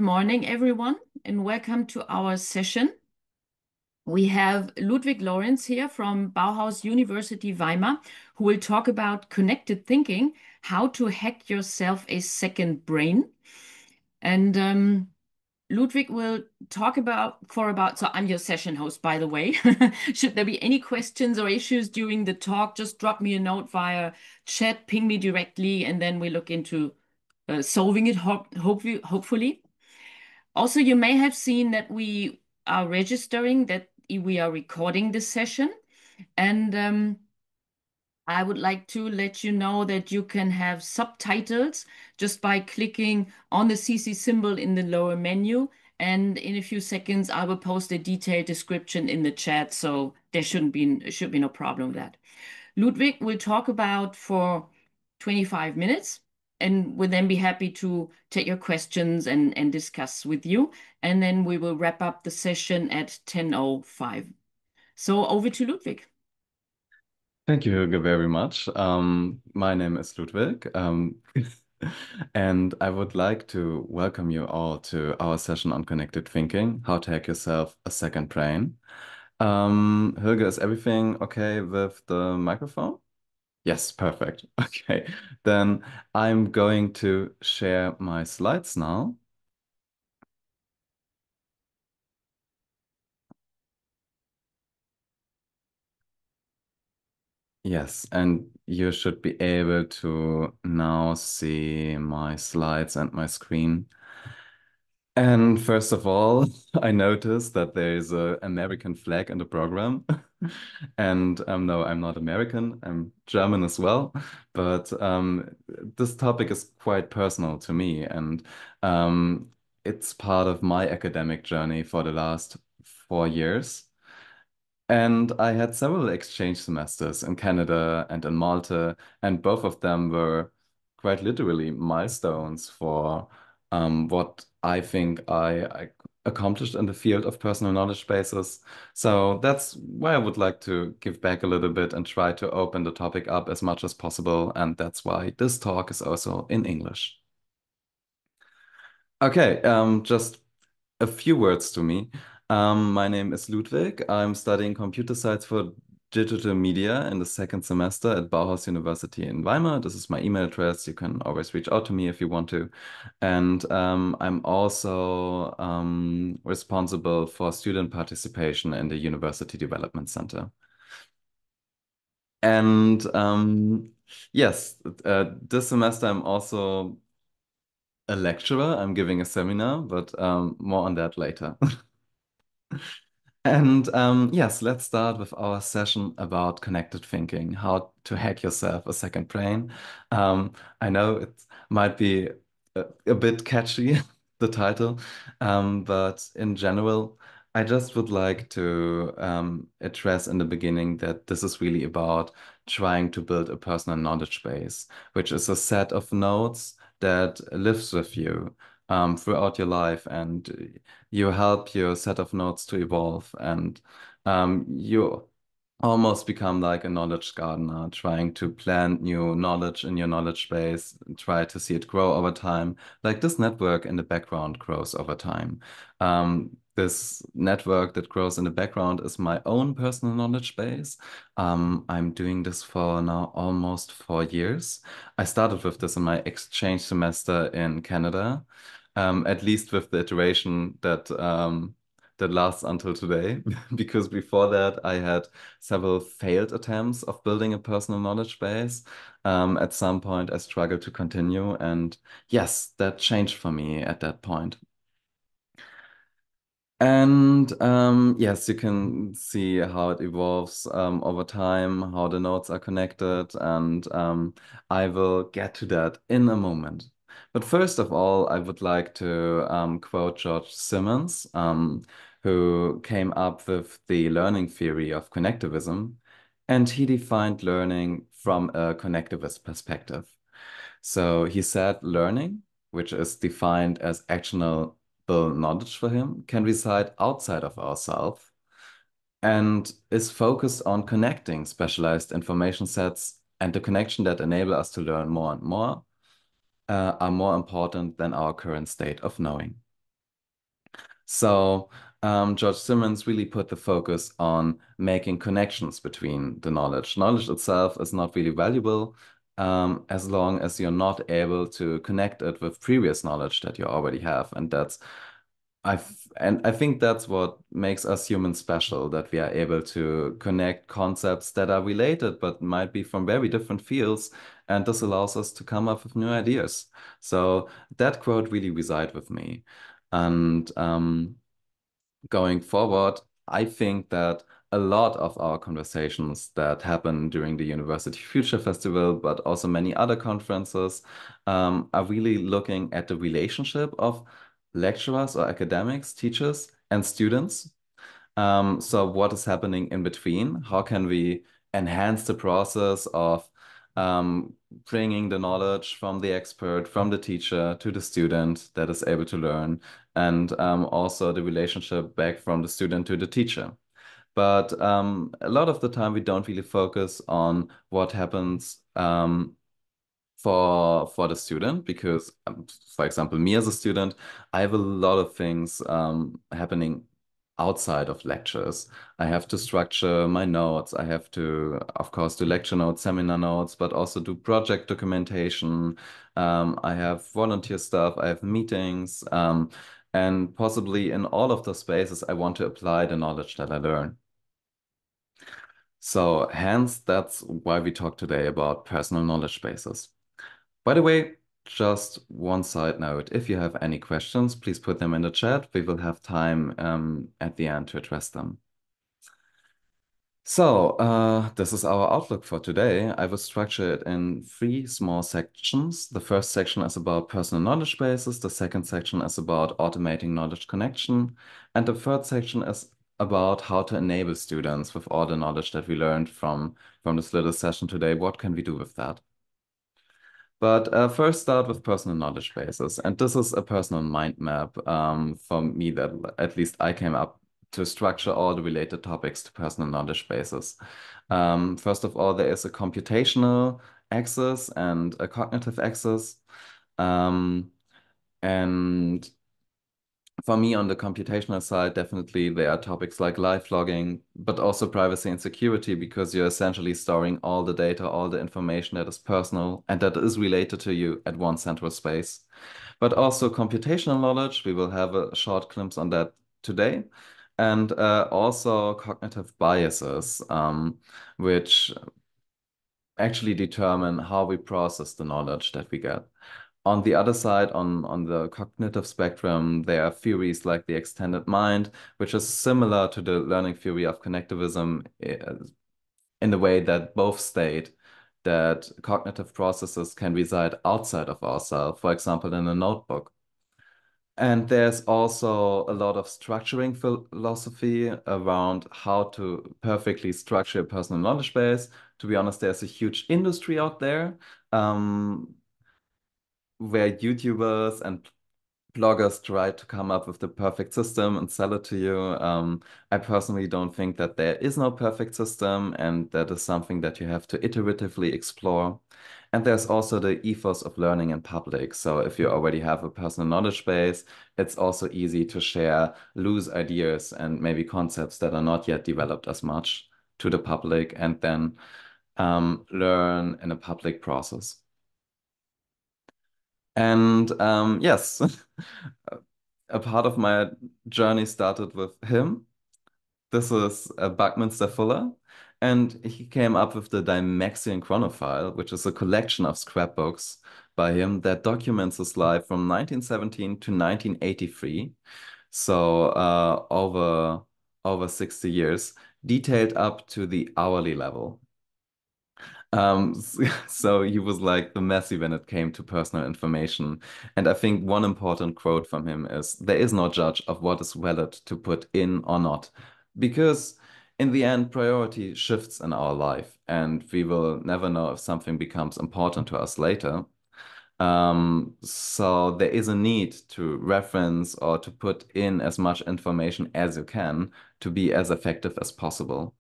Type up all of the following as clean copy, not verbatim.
morning, everyone, and welcome to our session. We have Ludwig Lorenz here from Bauhaus University, Weimar, who will talk about connected thinking, how to hack yourself a second brain. And Ludwig will talk so I'm your session host, by the way. Should there be any questions or issues during the talk, just drop me a note via chat, ping me directly, and then we look into solving it, hopefully. Also, you may have seen that we are registering that we are recording this session. And I would like to let you know that you can have subtitles just by clicking on the CC symbol in the lower menu. And in a few seconds, I will post a detailed description in the chat, so there should be no problem with that. Ludwig will talk about for 25 minutes and will then be happy to take your questions and discuss with you. And then we will wrap up the session at 10:05. So over to Ludwig. Thank you, Helge, very much. My name is Ludwig, and I would like to welcome you all to our session on connected thinking, how to hack yourself a second brain. Helge, is everything okay with the microphone? Yes, perfect. Okay, then I'm going to share my slides now. Yes, and you should be able to now see my slides and my screen. And first of all, I noticed that there is an American flag in the program. And no, I'm not American, I'm German as well. But this topic is quite personal to me, and it's part of my academic journey for the last 4 years. And I had several exchange semesters in Canada and in Malta, and both of them were quite literally milestones for what I think I accomplished in the field of personal knowledge bases. So that's why I would like to give back a little bit and try to open the topic up as much as possible. And that's why this talk is also in English. Okay, just a few words to me. My name is Ludwig. I'm studying computer science for digital media in the second semester at Bauhaus University in Weimar. This is my email address. You can always reach out to me if you want to. And I'm also responsible for student participation in the University Development Center. And yes, this semester I'm also a lecturer. I'm giving a seminar, but more on that later. And yes, let's start with our session about connected thinking, how to hack yourself a second brain. I know it might be a bit catchy, the title, but in general, I just would like to address in the beginning that this is really about trying to build a personal knowledge base, which is a set of notes that lives with you throughout your life, and you help your set of notes to evolve, and you almost become like a knowledge gardener, trying to plant new knowledge in your knowledge base, and try to see it grow over time. Like this network in the background grows over time. This network that grows in the background is my own personal knowledge base. I'm doing this for now almost 4 years. I started with this in my exchange semester in Canada, at least with the iteration that lasts until today, because before that I had several failed attempts of building a personal knowledge base. At some point I struggled to continue, and yes, that changed for me at that point. And yes, you can see how it evolves over time, how the nodes are connected, and I will get to that in a moment. But first of all, I would like to quote George Simmons, who came up with the learning theory of connectivism, and he defined learning from a connectivist perspective. So he said learning, which is defined as actionable knowledge for him, can reside outside of ourselves and is focused on connecting specialized information sets, and the connection that enable us to learn more and more are more important than our current state of knowing. So George Simmons really put the focus on making connections between the knowledge. Knowledge itself is not really valuable as long as you're not able to connect it with previous knowledge that you already have. And I think that's what makes us humans special, that we are able to connect concepts that are related but might be from very different fields. And this allows us to come up with new ideas. So that quote really resides with me. And going forward, I think that a lot of our conversations that happen during the University Future Festival, but also many other conferences, are really looking at the relationship of lecturers or academics, teachers, and students. So what is happening in between? How can we enhance the process of bringing the knowledge from the expert, from the teacher to the student that is able to learn, and also the relationship back from the student to the teacher. But a lot of the time, we don't really focus on what happens for the student because, for example, me as a student, I have a lot of things happening outside of lectures. I have to structure my notes. I have to, of course, do lecture notes, seminar notes, but also do project documentation. I have volunteer stuff. I have meetings. And possibly in all of those spaces, I want to apply the knowledge that I learn. So hence, that's why we talk today about personal knowledge bases. By the way, just one side note, if you have any questions, please put them in the chat. We will have time at the end to address them. So this is our outlook for today. I will structure it in three small sections. The first section is about personal knowledge bases. The second section is about automating knowledge connection. And the third section is about how to enable students with all the knowledge that we learned from this little session today. What can we do with that? But first start with personal knowledge bases. And this is a personal mind map for me that at least I came up to structure all the related topics to personal knowledge bases. First of all, there is a computational axis and a cognitive axis. And for me, on the computational side, definitely there are topics like live logging, but also privacy and security, because you're essentially storing all the data, all the information that is personal and that is related to you at one central space. But also computational knowledge, we will have a short glimpse on that today. And also cognitive biases, which actually determine how we process the knowledge that we get. On the other side, on the cognitive spectrum, there are theories like the extended mind, which is similar to the learning theory of connectivism in the way that both state that cognitive processes can reside outside of ourselves, for example, in a notebook. And there's also a lot of structuring philosophy around how to perfectly structure a personal knowledge base. To be honest, there's a huge industry out there. Where YouTubers and bloggers try to come up with the perfect system and sell it to you. I personally don't think that there is no perfect system, and that is something that you have to iteratively explore. And there's also the ethos of learning in public. So if you already have a personal knowledge base, it's also easy to share loose ideas and maybe concepts that are not yet developed as much to the public, and then learn in a public process. And yes, a part of my journey started with him. This is Buckminster Fuller, and he came up with the Dymaxion Chronophile, which is a collection of scrapbooks by him that documents his life from 1917 to 1983. So over 60 years, detailed up to the hourly level. So he was like the Messi when it came to personal information. And I think one important quote from him is, there is no judge of what is valid to put in or not. Because in the end, priority shifts in our life, and we will never know if something becomes important to us later. So there is a need to reference or to put in as much information as you can to be as effective as possible.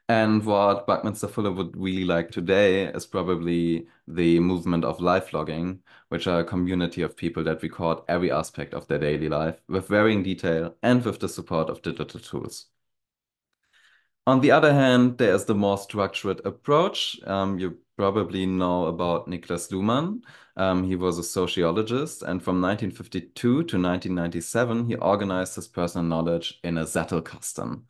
And what Buckminster Fuller would really like today is probably the movement of life logging, which are a community of people that record every aspect of their daily life with varying detail and with the support of digital tools. On the other hand, there is the more structured approach. You probably know about Niklas Luhmann. He was a sociologist, and from 1952 to 1997, he organized his personal knowledge in a Zettelkasten.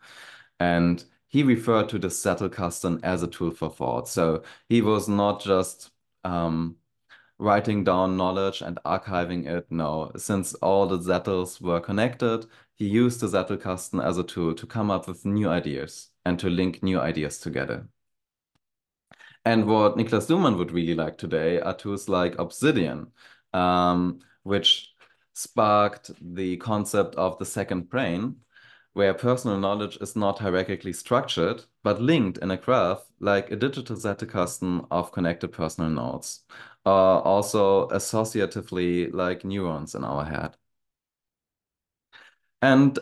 And he referred to the Zettelkasten as a tool for thought. So he was not just writing down knowledge and archiving it. No, since all the Zettels were connected, he used the Zettelkasten as a tool to come up with new ideas and to link new ideas together. And what Niklas Luhmann would really like today are tools like Obsidian, which sparked the concept of the second brain, where personal knowledge is not hierarchically structured, but linked in a graph like a digital Zettelkasten of connected personal nodes, also associatively like neurons in our head. And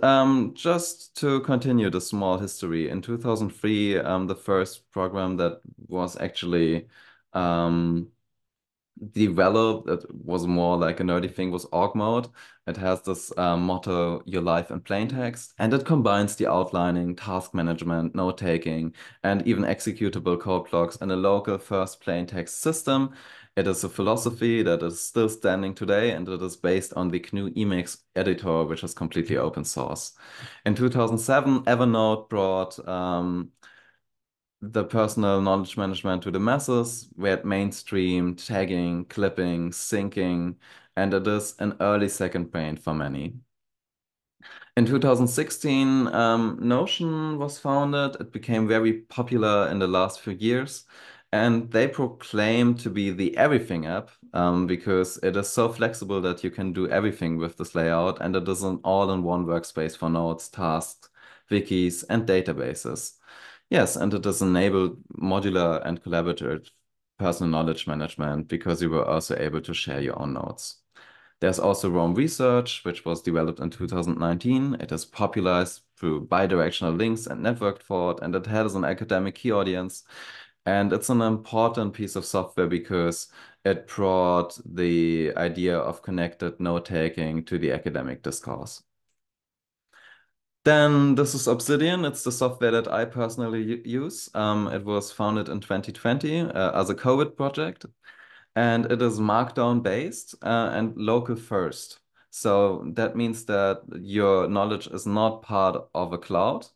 just to continue the small history, in 2003, the first program that was actually um, developed, it was more like a nerdy thing, was org mode. It has this motto, your life in plain text, and it combines the outlining, task management, note taking, and even executable code blocks in a local first plain text system. It is a philosophy that is still standing today, and it is based on the GNU Emacs editor, which is completely open source. In 2007, Evernote brought the personal knowledge management to the masses. We had mainstream tagging, clipping, syncing, and it is an early second brain for many. In 2016, Notion was founded. It became very popular in the last few years, and they proclaim to be the everything app because it is so flexible that you can do everything with this layout, and it is an all-in-one workspace for notes, tasks, wikis, and databases. Yes, and it has enabled modular and collaborative personal knowledge management because you were also able to share your own notes. There's also Roam Research, which was developed in 2019. It is popularized through bidirectional links and network thought, and it has an academic key audience. And it's an important piece of software because it brought the idea of connected note-taking to the academic discourse. Then this is Obsidian. It's the software that I personally use. It was founded in 2020 as a COVID project, and it is Markdown based and local first. So that means that your knowledge is not part of a cloud,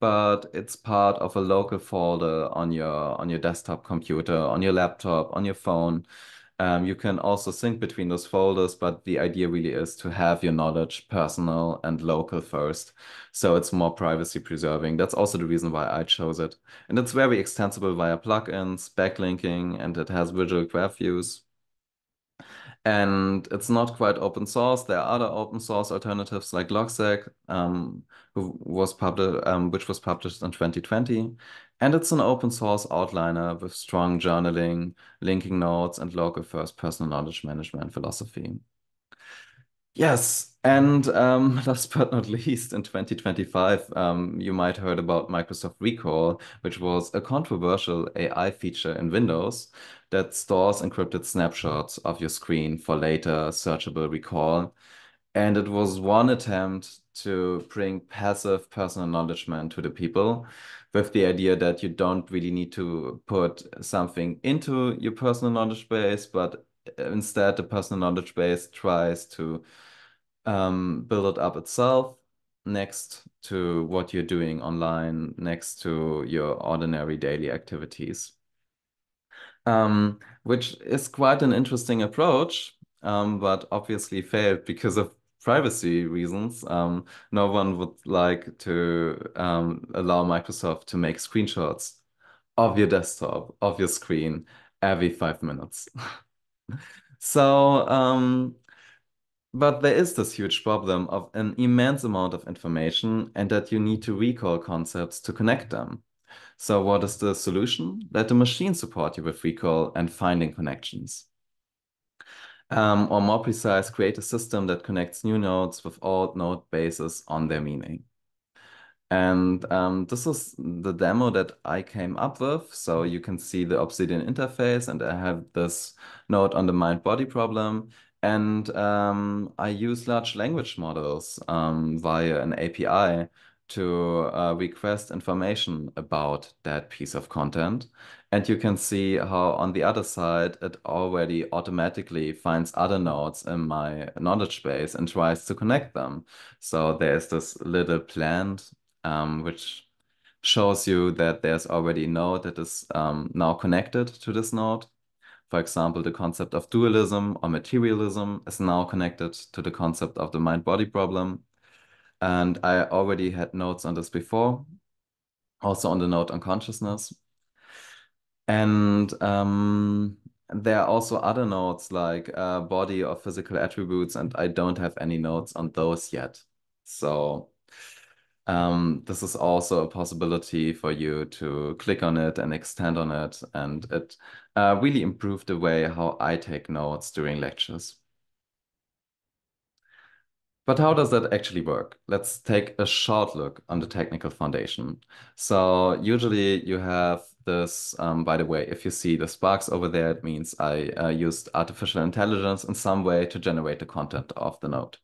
but it's part of a local folder on your desktop computer, on your laptop, on your phone. You can also sync between those folders, but the idea really is to have your knowledge personal and local first. So it's more privacy preserving. That's also the reason why I chose it. And it's very extensible via plugins, backlinking, and it has visual graph views. And it's not quite open source. There are other open source alternatives like Logseq, which was published in 2020. And it's an open source outliner with strong journaling, linking notes, and local first personal knowledge management philosophy. Yes, and last but not least, in 2025, you might heard about Microsoft Recall, which was a controversial AI feature in Windows that stores encrypted snapshots of your screen for later searchable recall. And it was one attempt to bring passive personal acknowledgement to the people with the idea that you don't really need to put something into your personal knowledge base, but instead the personal knowledge base tries to build it up itself next to what you're doing online, next to your ordinary daily activities. Which is quite an interesting approach, but obviously failed because of privacy reasons. No one would like to allow Microsoft to make screenshots of your desktop, of your screen, every 5 minutes. So, but there is this huge problem of an immense amount of information and that you need to recall concepts to connect them. So what is the solution? Let the machine support you with recall and finding connections. Or more precise, create a system that connects new nodes with old node bases on their meaning. And this is the demo that I came up with. So you can see the Obsidian interface, and I have this node on the mind-body problem. And I use large language models via an API to request information about that piece of content. And you can see how on the other side, it already automatically finds other nodes in my knowledge base and tries to connect them. So there's this little plant which shows you that there's already a node that is now connected to this node. For example, the concept of dualism or materialism is now connected to the concept of the mind-body problem. And I already had notes on this before, also on the node on consciousness. And there are also other nodes like body or physical attributes, and I don't have any notes on those yet. So this is also a possibility for you to click on it and extend on it, and it really improved the way how I take notes during lectures. But how does that actually work? Let's take a short look on the technical foundation. So usually you have this, by the way, if you see the sparks over there, it means I used artificial intelligence in some way to generate the content of the node.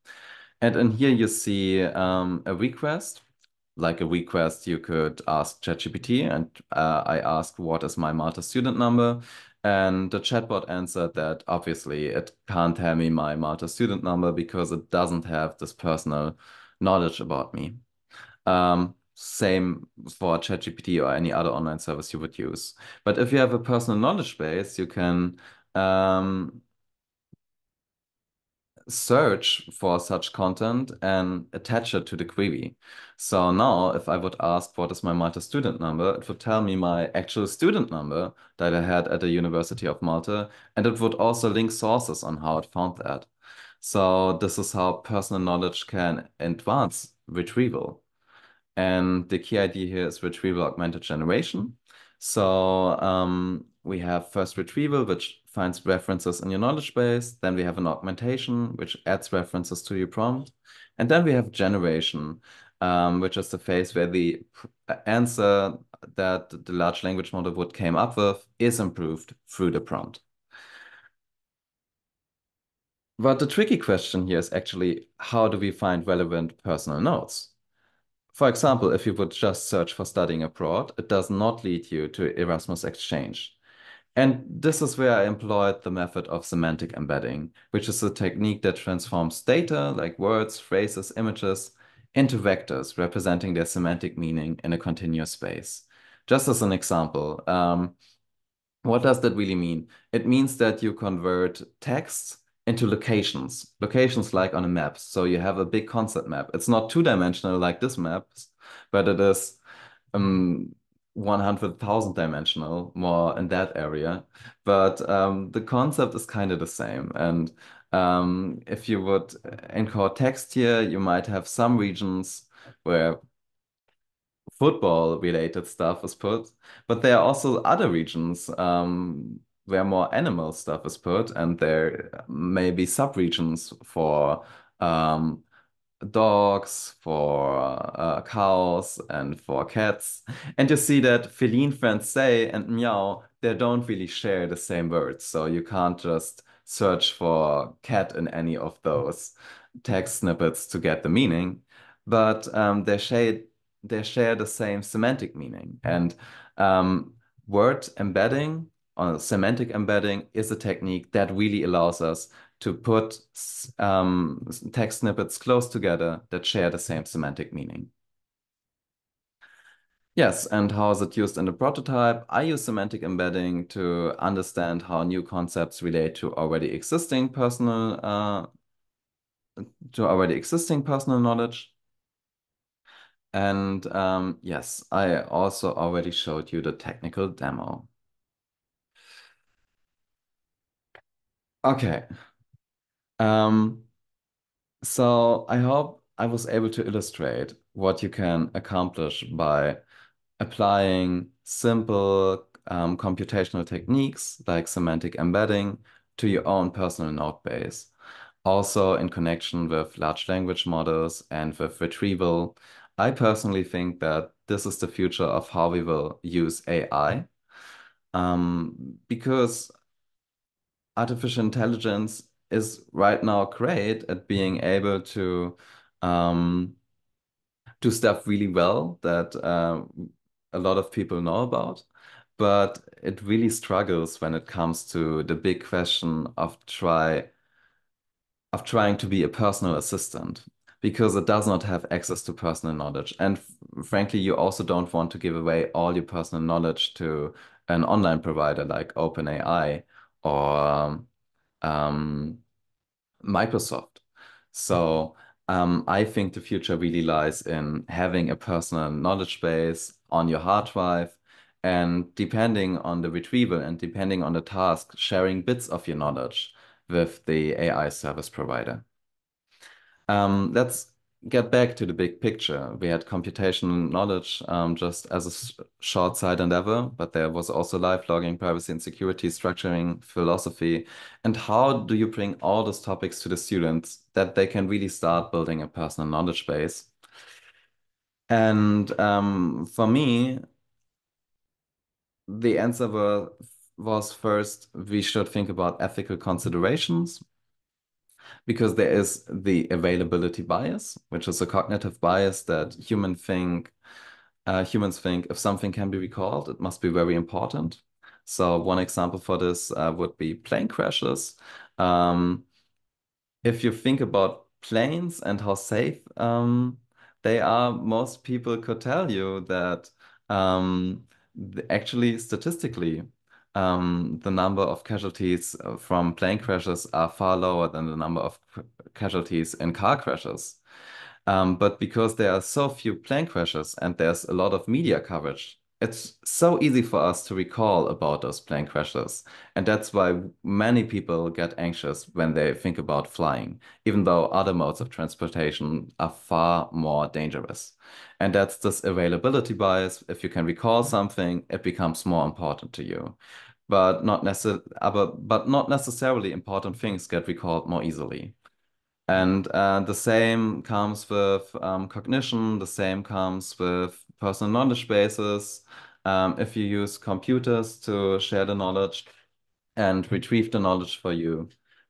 And in here you see a request. Like a request, you could ask ChatGPT, and I asked, what is my Malta student number? And the chatbot answered that obviously it can't tell me my Malta student number because it doesn't have this personal knowledge about me. Same for ChatGPT or any other online service you would use. But if you have a personal knowledge base, you can search for such content and attach it to the query. So now if I would ask what is my Malta student number, it would tell me my actual student number that I had at the University of Malta, and it would also link sources on how it found that. So this is how personal knowledge can advance retrieval. And the key idea here is retrieval augmented generation. So we have first retrieval, which finds references in your knowledge base. Then we have an augmentation, which adds references to your prompt. And then we have generation, which is the phase where the answer that the large language model would came up with is improved through the prompt. But the tricky question here is actually, how do we find relevant personal notes? For example, if you would just search for studying abroad, it does not lead you to Erasmus exchange. And this is where I employed the method of semantic embedding, which is a technique that transforms data like words, phrases, images into vectors representing their semantic meaning in a continuous space. Just as an example, what does that really mean? It means that you convert text into locations like on a map. So you have a big concept map. It's not two-dimensional like this map, but it is 100,000 dimensional, more in that area. But the concept is kind of the same. And if you would encode text here, you might have some regions where football related stuff is put, but there are also other regions where more animal stuff is put, and there may be sub-regions for dogs, for cows, and for cats. And you see that feline friends say and meow, they don't really share the same words. So you can't just search for cat in any of those text snippets to get the meaning, but they share the same semantic meaning. And word embedding or semantic embedding is a technique that really allows us to put text snippets close together that share the same semantic meaning. Yes, and how is it used in the prototype? I use semantic embedding to understand how new concepts relate to already existing personal knowledge. And yes, I also already showed you the technical demo. Okay. So I hope I was able to illustrate what you can accomplish by applying simple computational techniques like semantic embedding to your own personal node base. Also in connection with large language models and with retrieval, I personally think that this is the future of how we will use AI, because artificial intelligence is right now great at being able to um, do stuff really well that a lot of people know about, but it really struggles when it comes to the big question of trying to be a personal assistant because it does not have access to personal knowledge. And frankly, you also don't want to give away all your personal knowledge to an online provider like OpenAI or um, Microsoft. So I think the future really lies in having a personal knowledge base on your hard drive and depending on the retrieval and depending on the task, sharing bits of your knowledge with the AI service provider. Let's get back to the big picture. We had computational knowledge just as a short side endeavor, but there was also live logging, privacy and security, structuring, philosophy. And how do you bring all those topics to the students that they can really start building a personal knowledge base? And for me, the answer was first, we should think about ethical considerations because there is the availability bias, which is a cognitive bias that humans think if something can be recalled, it must be very important. So one example for this would be plane crashes. Um, if you think about planes and how safe they are, most people could tell you that actually statistically, the number of casualties from plane crashes are far lower than the number of casualties in car crashes. But because there are so few plane crashes and there's a lot of media coverage, it's so easy for us to recall about those plane crashes. And that's why many people get anxious when they think about flying, even though other modes of transportation are far more dangerous. And that's this availability bias. If you can recall something, it becomes more important to you. But not necessarily important things get recalled more easily. And the same comes with cognition, the same comes with personal knowledge bases. If you use computers to share the knowledge and retrieve the knowledge for you,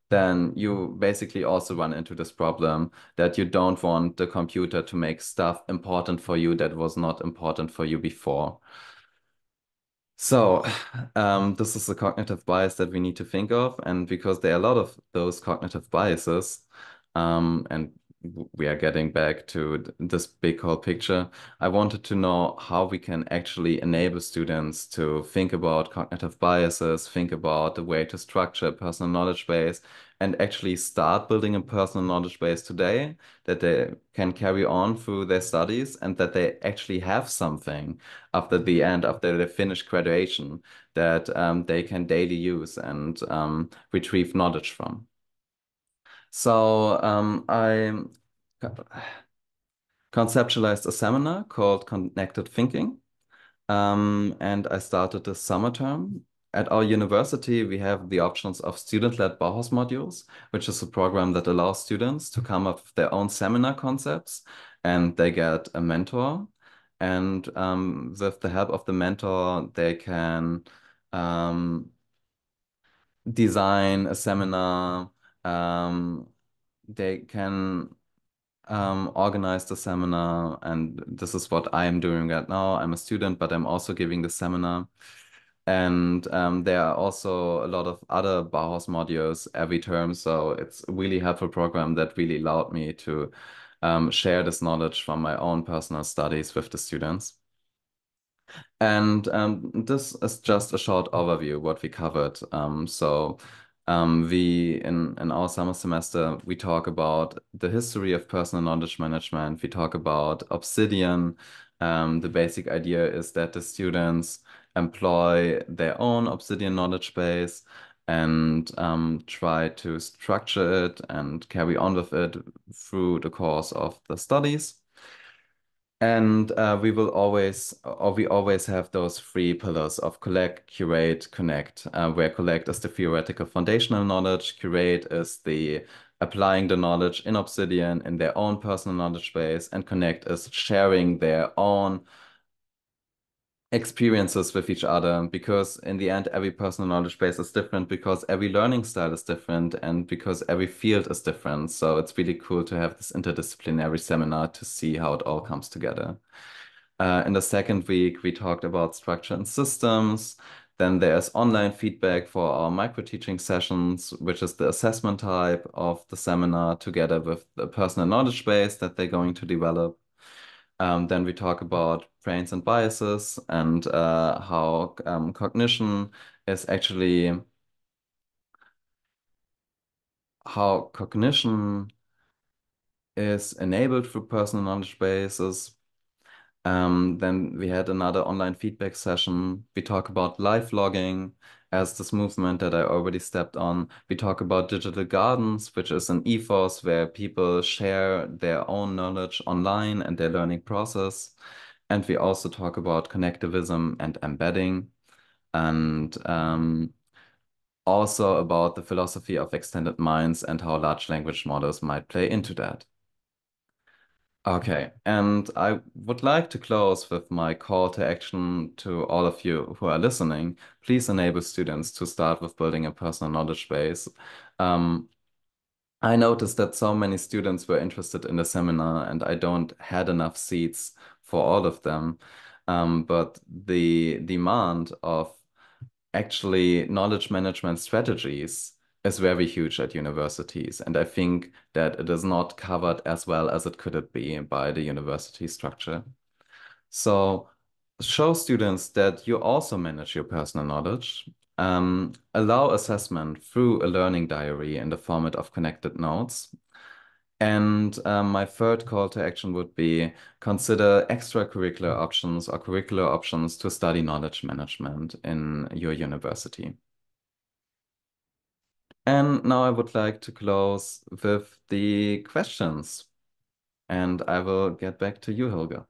then you basically also run into this problem that you don't want the computer to make stuff important for you that was not important for you before. So, this is a cognitive bias that we need to think of, and because there are a lot of those cognitive biases, and we are getting back to this big whole picture, I wanted to know how we can actually enable students to think about cognitive biases, think about the way to structure a personal knowledge base, and actually start building a personal knowledge base today that they can carry on through their studies and that they actually have something after the end, after they finish graduation, that they can daily use and retrieve knowledge from. So I conceptualized a seminar called Connected Thinking, and I started this summer term. At our university, we have the options of student-led Bauhaus modules, which is a program that allows students to come up with their own seminar concepts, and they get a mentor. And with the help of the mentor, they can um, design a seminar. They can organize the seminar, and this is what I am doing right now. I'm a student, but I'm also giving the seminar. And there are also a lot of other Bauhaus modules every term, so it's a really helpful program that really allowed me to share this knowledge from my own personal studies with the students. And this is just a short overview of what we covered. We in our summer semester we talk about the history of personal knowledge management. We talk about Obsidian. The basic idea is that the students employ their own Obsidian knowledge base and try to structure it and carry on with it through the course of the studies. And we always have those three pillars of collect, curate, connect, where collect is the theoretical foundational knowledge, curate is the applying the knowledge in Obsidian in their own personal knowledge base, and Connect is sharing their own experiences with each other, because in the end every personal knowledge base is different, because every learning style is different, and because every field is different. So it's really cool to have this interdisciplinary seminar to see how it all comes together. In the second week, we talked about structure and systems. Then there's online feedback for our micro-teaching sessions, which is the assessment type of the seminar, together with the personal knowledge base that they're going to develop. Then we talk about brains and biases, and how cognition is actually how cognition is enabled through personal knowledge bases. Then we had another online feedback session. We talk about live logging as this movement that I already stepped on. We talk about digital gardens, which is an ethos where people share their own knowledge online and their learning process. And we also talk about connectivism and embedding, and also about the philosophy of extended minds and how large language models might play into that. Okay, and I would like to close with my call to action to all of you who are listening. Please enable students to start with building a personal knowledge base. Um, I noticed that so many students were interested in the seminar, and I don't had enough seats for all of them. But the demand of actually knowledge management strategies is very huge at universities. And I think that it is not covered as well as it could be by the university structure. So show students that you also manage your personal knowledge. Allow assessment through a learning diary in the format of connected notes. And my third call to action would be consider extracurricular options or curricular options to study knowledge management in your university. And now I would like to close with the questions. And I will get back to you, Helga.